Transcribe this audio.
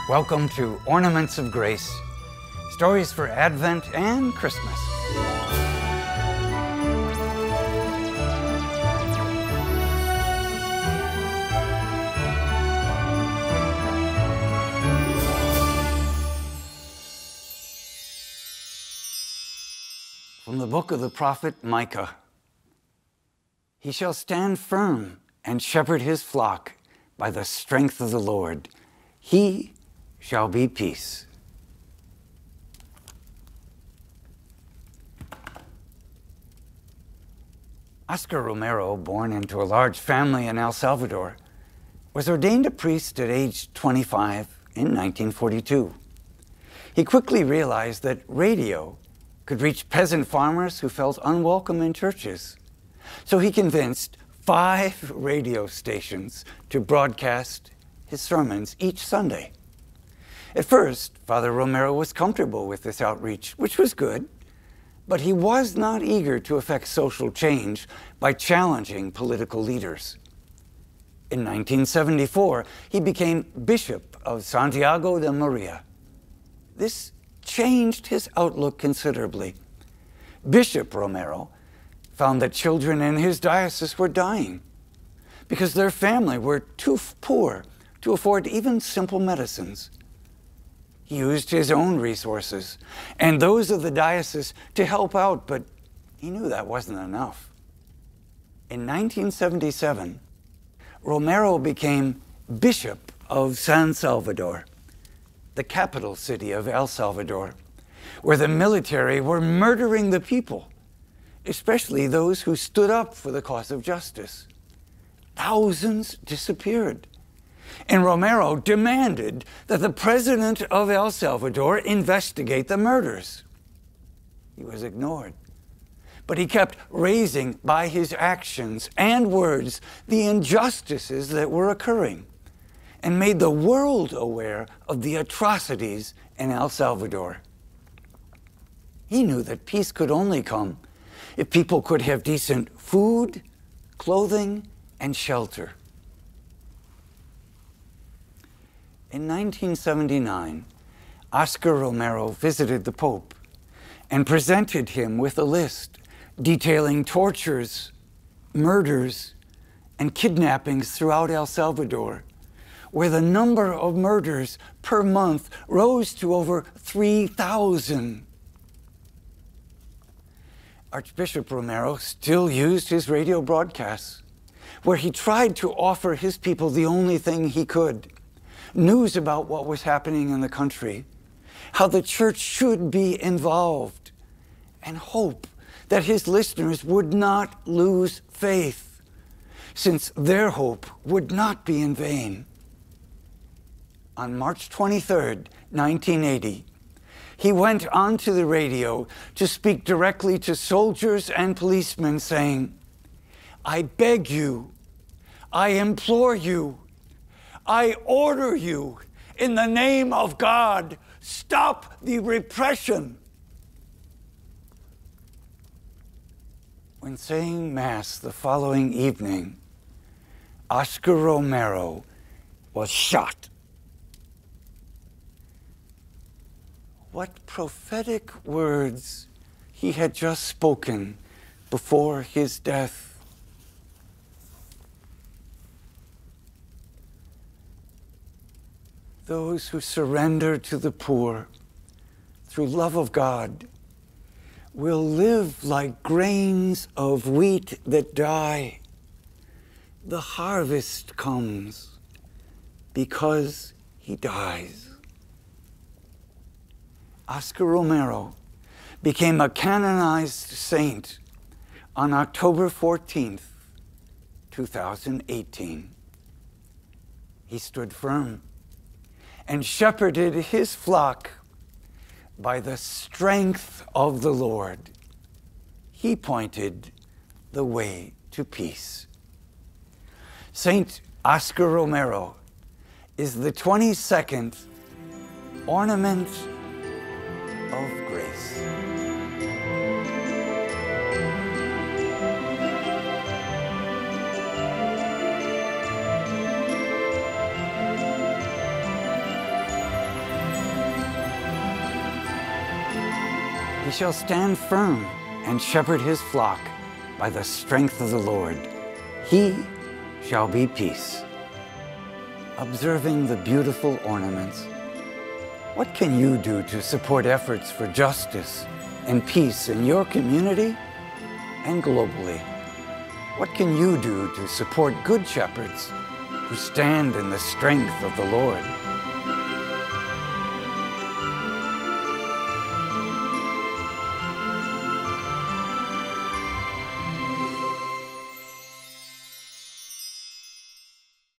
Welcome to Ornaments of Grace, stories for Advent and Christmas. From the book of the prophet Micah. He shall stand firm and shepherd his flock by the strength of the Lord. He shall be peace. Oscar Romero, born into a large family in El Salvador, was ordained a priest at age 25 in 1942. He quickly realized that radio could reach peasant farmers who felt unwelcome in churches. So he convinced 5 radio stations to broadcast his sermons each Sunday. At first, Father Romero was comfortable with this outreach, which was good, but he was not eager to effect social change by challenging political leaders. In 1974, he became Bishop of Santiago de Maria. This changed his outlook considerably. Bishop Romero found that children in his diocese were dying because their family were too poor to afford even simple medicines. He used his own resources and those of the diocese to help out, but he knew that wasn't enough. In 1977, Romero became Bishop of San Salvador, the capital city of El Salvador, where the military were murdering the people, especially those who stood up for the cause of justice. Thousands disappeared. And Romero demanded that the president of El Salvador investigate the murders. He was ignored. But he kept raising by his actions and words the injustices that were occurring and made the world aware of the atrocities in El Salvador. He knew that peace could only come if people could have decent food, clothing, and shelter. In 1979, Oscar Romero visited the Pope and presented him with a list detailing tortures, murders, and kidnappings throughout El Salvador, where the number of murders per month rose to over 3,000. Archbishop Romero still used his radio broadcasts, where he tried to offer his people the only thing he could: news about what was happening in the country, how the church should be involved, and hope that his listeners would not lose faith, since their hope would not be in vain. On March 23, 1980, he went onto the radio to speak directly to soldiers and policemen, saying, "I beg you, I implore you, I order you, in the name of God, stop the repression." When saying Mass the following evening, Oscar Romero was shot. What prophetic words he had just spoken before his death. Those who surrender to the poor through love of God will live like grains of wheat that die. The harvest comes because he dies. Oscar Romero became a canonized saint on October 14th, 2018. He stood firm and shepherded his flock by the strength of the Lord. He pointed the way to peace. Saint Oscar Romero is the 22nd Ornament of Grace. He shall stand firm and shepherd his flock by the strength of the Lord. He shall be peace. Observing the beautiful ornaments, what can you do to support efforts for justice and peace in your community and globally? What can you do to support good shepherds who stand in the strength of the Lord?